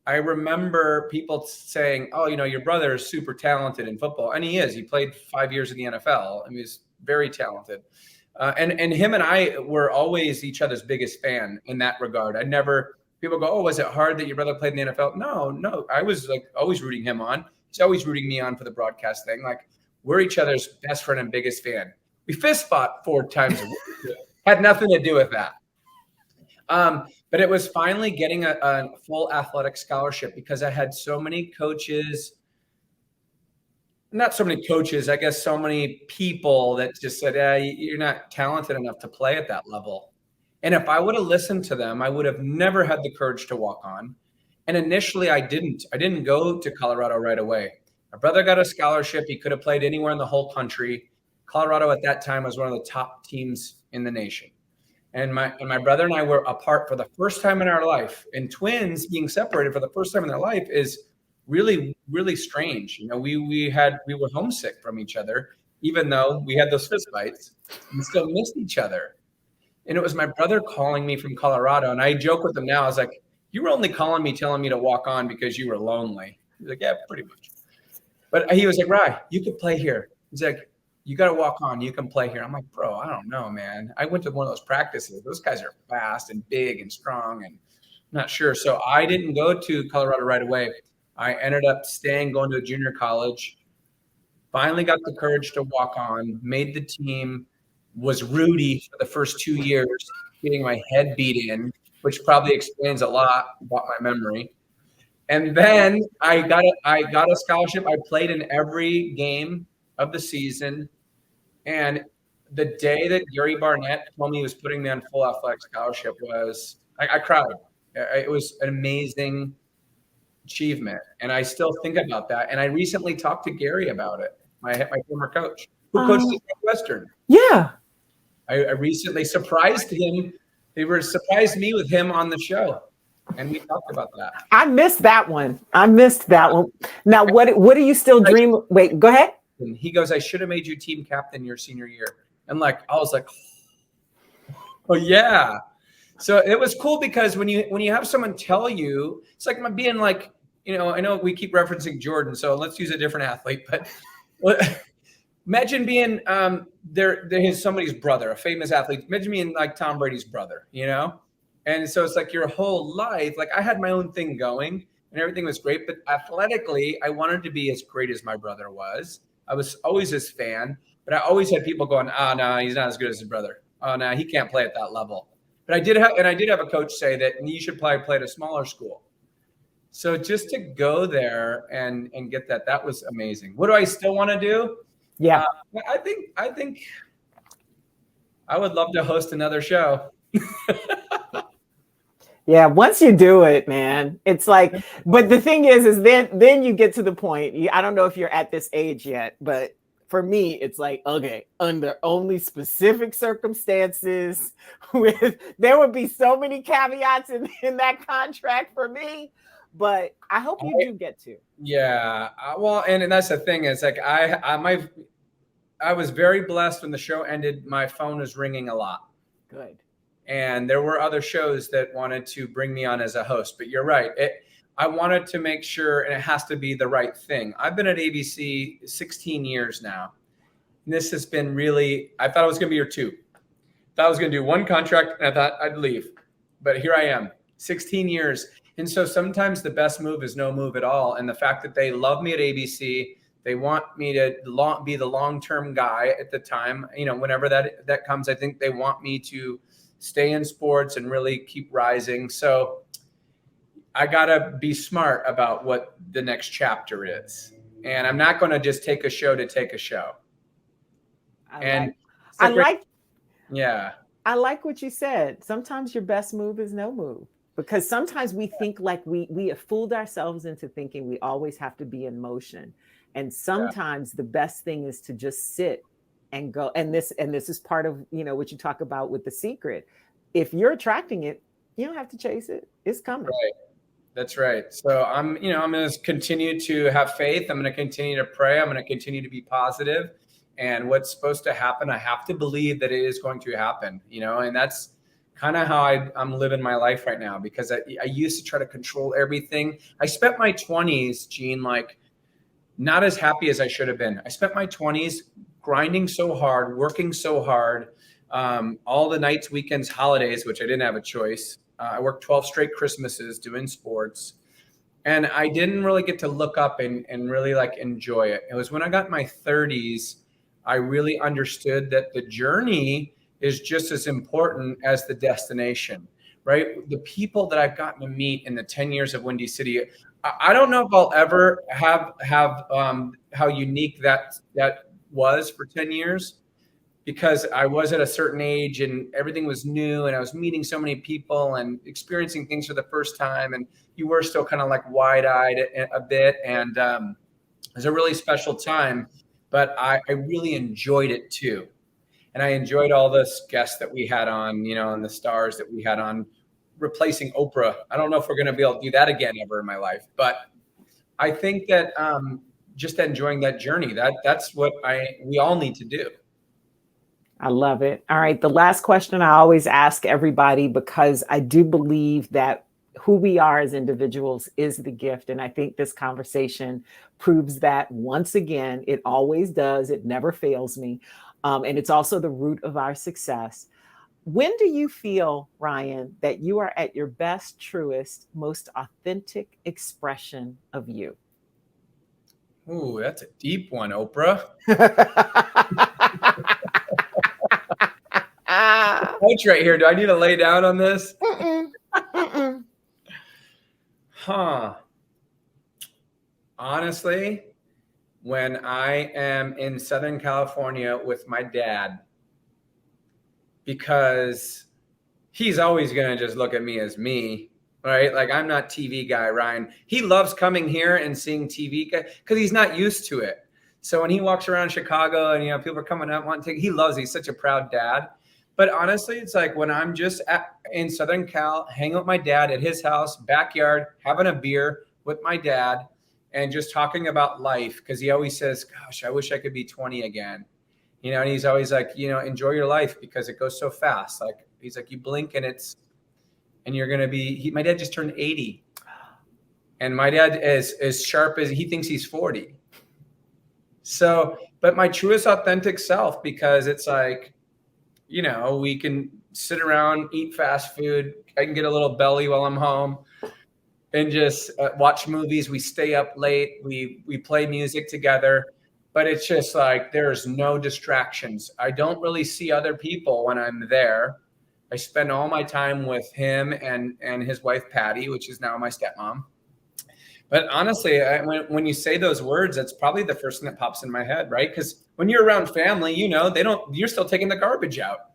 I remember people saying, oh, you know, your brother is super talented in football. And he is. He played 5 years in the NFL. I mean, he's very talented. And him and I were always each other's biggest fan in that regard. People go, oh, was it hard that your brother played in the NFL? No. I was like always rooting him on. He's always rooting me on for the broadcast thing. Like, we're each other's best friend and biggest fan. We fist fought 4 times a week. Had nothing to do with that. But it was finally getting a full athletic scholarship, because I had so many coaches, not so many coaches, I guess so many people that just said, you're not talented enough to play at that level. And if I would have listened to them, I would have never had the courage to walk on. And initially I didn't go to Colorado right away. My brother got a scholarship. He could have played anywhere in the whole country. Colorado at that time was one of the top teams in the nation. And my brother and I were apart for the first time in our life. And twins being separated for the first time in their life is really, really strange. You know, we were homesick from each other, even though we had those fist fights. We still missed each other. And it was my brother calling me from Colorado. And I joke with him now. I was like, you were only calling me, telling me to walk on because you were lonely. He's like, yeah, pretty much. But he was like, Ryan, you could play here. He's like, you got to walk on. You can play here. I'm like, bro, I don't know, man. I went to one of those practices. Those guys are fast and big and strong, and I'm not sure. So I didn't go to Colorado right away. I ended up going to a junior college, finally got the courage to walk on, made the team, was Rudy for the first 2 years, getting my head beat in, which probably explains a lot about my memory. And then I got a scholarship. I played in every game of the season. And the day that Gary Barnett told me he was putting me on full athletic scholarship I cried. It was an amazing achievement. And I still think about that. And I recently talked to Gary about it, my former coach, who coached at Northwestern. Yeah. I recently surprised him. They surprised me with him on the show. And we talked about that. I missed that one. Now, what do you still dream? Wait, go ahead. And he goes, I should have made you team captain your senior year. And I was like, oh yeah. So it was cool because when you have someone tell you, it's like being like, I know we keep referencing Jordan, so let's use a different athlete, but imagine being somebody's brother, a famous athlete. Imagine being like Tom Brady's brother, And so it's like your whole life, like I had my own thing going and everything was great, but athletically, I wanted to be as great as my brother was. I was always his fan, but I always had people going, oh, no, he's not as good as his brother. Oh, no, he can't play at that level. But I did have a coach say that you should probably play at a smaller school. So just to go there and get that was amazing. What do I still want to do? Yeah. I think I would love to host another show. Yeah, once you do it, man, it's like, but the thing is then you get to the point. I don't know if you're at this age yet, but for me, it's like, okay, under only specific circumstances, there would be so many caveats in that contract for me, but I hope you do get to. Yeah, well, and that's the thing is like I was very blessed when the show ended. My phone was ringing a lot. Good. And there were other shows that wanted to bring me on as a host, but you're right. I wanted to make sure, and it has to be the right thing. I've been at ABC 16 years now. And this has been really, I thought I was going to be year 2. Thought I was going to do one contract and I thought I'd leave. But here I am, 16 years. And so sometimes the best move is no move at all. And the fact that they love me at ABC, they want me to be the long-term guy at the time, whenever that comes, I think they want me to stay in sports and really keep rising. So I got to be smart about what the next chapter is. And I'm not going to just take a show to take a show. I like what you said. Sometimes your best move is no move, because sometimes we think like we have fooled ourselves into thinking we always have to be in motion. And sometimes the best thing is to just sit and go. And this is part of, what you talk about with The Secret. If you're attracting it, you don't have to chase it. It's coming. Right. That's right. So I'm going to continue to have faith. I'm going to continue to pray. I'm going to continue to be positive. And what's supposed to happen, I have to believe that it is going to happen, and that's kind of how I'm living my life right now, because I used to try to control everything. I spent my 20s, Jeanne, not as happy as I should have been. I spent my 20s grinding so hard, working so hard, all the nights, weekends, holidays, which I didn't have a choice. I worked 12 straight Christmases doing sports, and I didn't really get to look up and really enjoy it. It was when I got in my 30s, I really understood that the journey is just as important as the destination, right? The people that I've gotten to meet in the 10 years of Windy City, I don't know if I'll ever have how unique that was for 10 years, because I was at a certain age and everything was new and I was meeting so many people and experiencing things for the first time. And you were still kind of wide-eyed a bit. And it was a really special time, but I really enjoyed it too. And I enjoyed all the guests that we had on, and the stars that we had on, replacing Oprah. I don't know if we're going to be able to do that again ever in my life, but I think that just enjoying that journey, that's what we all need to do. I love it. All right. The last question I always ask everybody, because I do believe that who we are as individuals is the gift. And I think this conversation proves that once again. It always does. It never fails me. And it's also the root of our success. When do you feel, Ryan, that you are at your best, truest, most authentic expression of you? Ooh, that's a deep one, Oprah. Coach right here. Do I need to lay down on this? Huh. Honestly, when I am in Southern California with my dad, because he's always going to just look at me as me, right? Like, I'm not TV guy, Ryan. He loves coming here and seeing TV because he's not used to it. So when he walks around Chicago and, people are coming up wanting to, he loves it. He's such a proud dad. But honestly, it's like when I'm just in Southern Cal, hanging with my dad at his house, backyard, having a beer with my dad and just talking about life. Because he always says, gosh, I wish I could be 20 again. And he's always like, enjoy your life because it goes so fast. Like, he's like, you blink and you're going to be, my dad just turned 80. And my dad is as sharp as he thinks he's 40. So, but my truest authentic self, because it's like, we can sit around, eat fast food. I can get a little belly while I'm home and just watch movies. We stay up late. We play music together, but it's just like, there's no distractions. I don't really see other people when I'm there. I spend all my time with him and his wife, Patty, which is now my stepmom. But honestly, when you say those words, that's probably the first thing that pops in my head, right? Because when you're around family, you're still taking the garbage out.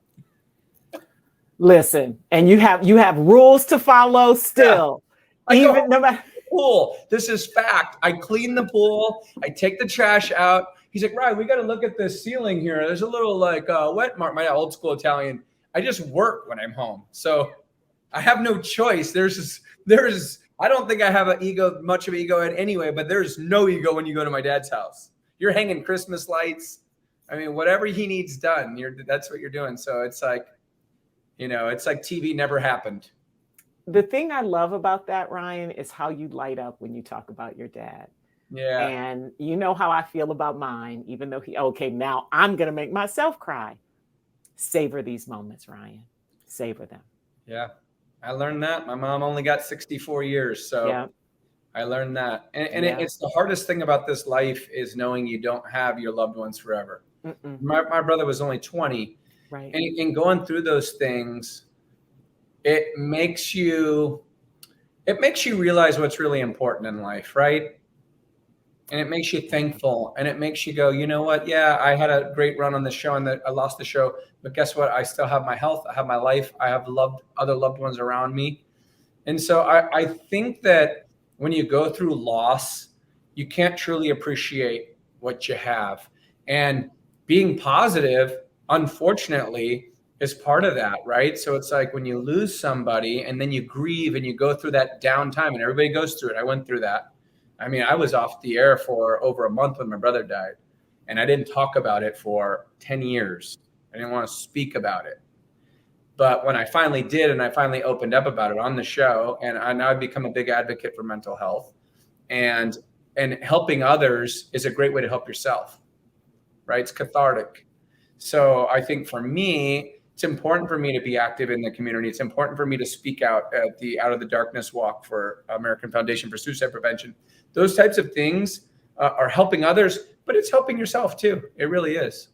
Listen, and you have rules to follow still. Yeah. Even no matter pool. This is fact. I clean the pool. I take the trash out. He's like, Ryan, we got to look at the ceiling here. There's a little wet mark. My old school Italian. I just work when I'm home, so I have no choice. I don't think I have much of an ego anyway, but there's no ego when you go to my dad's house. You're hanging Christmas lights. I mean, whatever he needs done, that's what you're doing. So it's like, it's like TV never happened. The thing I love about that, Ryan, is how you light up when you talk about your dad. Yeah. And you know how I feel about mine, even though now I'm going to make myself cry. Savor these moments, Ryan. Savor them. Yeah. I learned that. My mom only got 64 years. So yeah. I learned that. And it's the hardest thing about this life is knowing you don't have your loved ones forever. My brother was only 20. Right. And going through those things, it makes you realize what's really important in life, right? And it makes you thankful, and it makes you go, you know what? Yeah, I had a great run on the show and I lost the show, but guess what? I still have my health. I have my life. I have other loved ones around me. And so I think that when you go through loss, you can't truly appreciate what you have. And being positive, unfortunately, is part of that, right? So it's like when you lose somebody and then you grieve and you go through that downtime, and everybody goes through it. I went through that. I mean, I was off the air for over a month when my brother died, and I didn't talk about it for 10 years. I didn't want to speak about it. But when I finally did, and I finally opened up about it on the show, and now I've become a big advocate for mental health, and helping others is a great way to help yourself, right? It's cathartic. So I think for me, it's important for me to be active in the community. It's important for me to speak out at the Out of the Darkness walk for American Foundation for Suicide Prevention. Those types of things are helping others, but it's helping yourself too. It really is.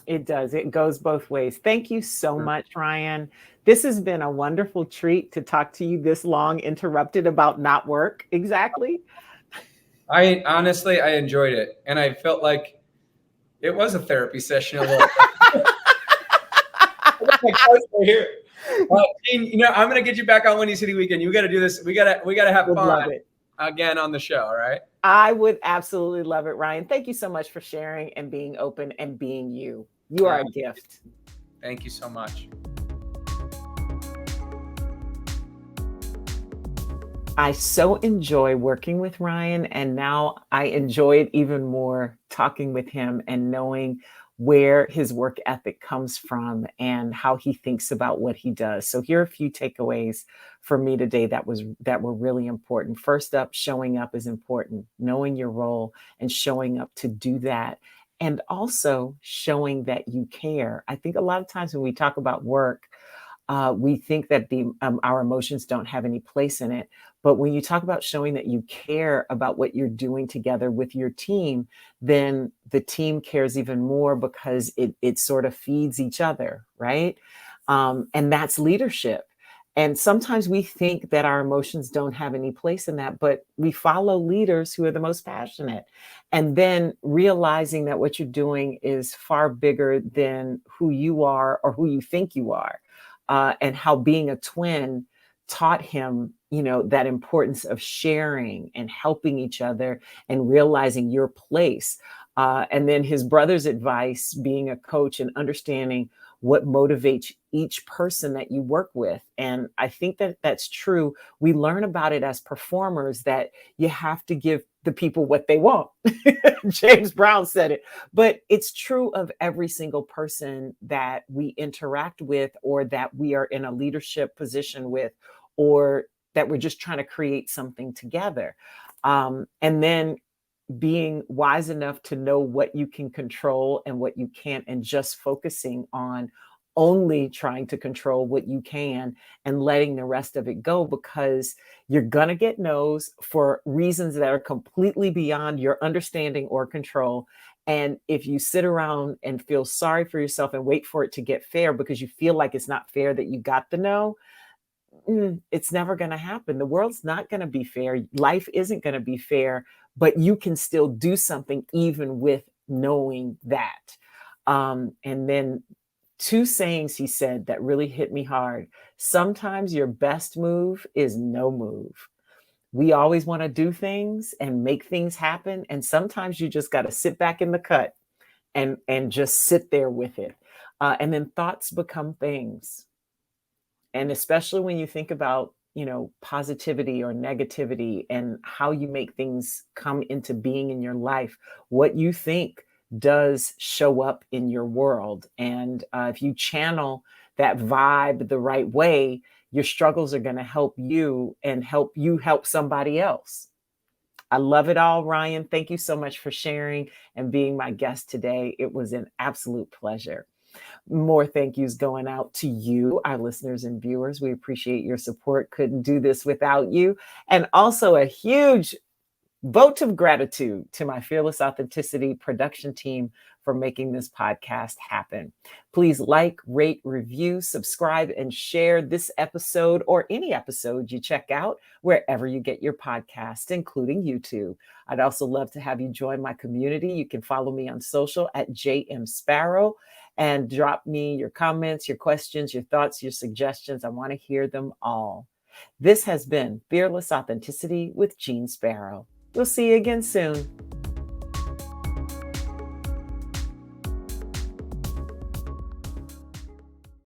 It does. It goes both ways. Thank you so much, Ryan. This has been a wonderful treat to talk to you this long, interrupted about not work. Exactly. I honestly enjoyed it. And I felt like it was a therapy session a little bit. Here. Jeanne, I'm going to get you back on Windy City Weekend. You got to do this. We got to have fun again on the show. All right. I would absolutely love it, Ryan. Thank you so much for sharing and being open and being you. You are a gift. Thank you so much. I so enjoy working with Ryan, and now I enjoy it even more talking with him and knowing where his work ethic comes from and how he thinks about what he does. So here are a few takeaways for me today that were really important. First up, showing up is important. Knowing your role and showing up to do that. And also showing that you care. I think a lot of times when we talk about work, we think that our emotions don't have any place in it. But when you talk about showing that you care about what you're doing together with your team, then the team cares even more because it sort of feeds each other, right? And that's leadership. And sometimes we think that our emotions don't have any place in that, but we follow leaders who are the most passionate. And then realizing that what you're doing is far bigger than who you are or who you think you are. And how being a twin taught him, that importance of sharing and helping each other and realizing your place. And then his brother's advice, being a coach and understanding what motivates each person that you work with. And I think that that's true. We learn about it as performers that you have to give the people what they want. James Brown said it, but it's true of every single person that we interact with or that we are in a leadership position with, or that we're just trying to create something together. And then being wise enough to know what you can control and what you can't, and just focusing on only trying to control what you can and letting the rest of it go, because you're going to get no's for reasons that are completely beyond your understanding or control. And if you sit around and feel sorry for yourself and wait for it to get fair because you feel like it's not fair that you got the no, it's never going to happen. The world's not going to be fair. Life isn't going to be fair, but you can still do something even with knowing that. And then two sayings he said that really hit me hard. Sometimes your best move is no move. We always want to do things and make things happen. And sometimes you just got to sit back in the cut and just sit there with it. And then thoughts become things. And especially when you think about, positivity or negativity and how you make things come into being in your life, what you think does show up in your world. And if you channel that vibe the right way, your struggles are going to help you and help you help somebody else. I love it all, Ryan. Thank you so much for sharing and being my guest today. It was an absolute pleasure. More thank yous going out to you, our listeners and viewers. We appreciate your support. Couldn't do this without you. And also a huge vote of gratitude to my Fearless Authenticity production team for making this podcast happen. Please like, rate, review, subscribe, and share this episode or any episode you check out wherever you get your podcast, including YouTube. I'd also love to have you join my community. You can follow me on social at JM Sparrow and drop me your comments, your questions, your thoughts, your suggestions. I want to hear them all. This has been Fearless Authenticity with Jeanne Sparrow. We'll see you again soon.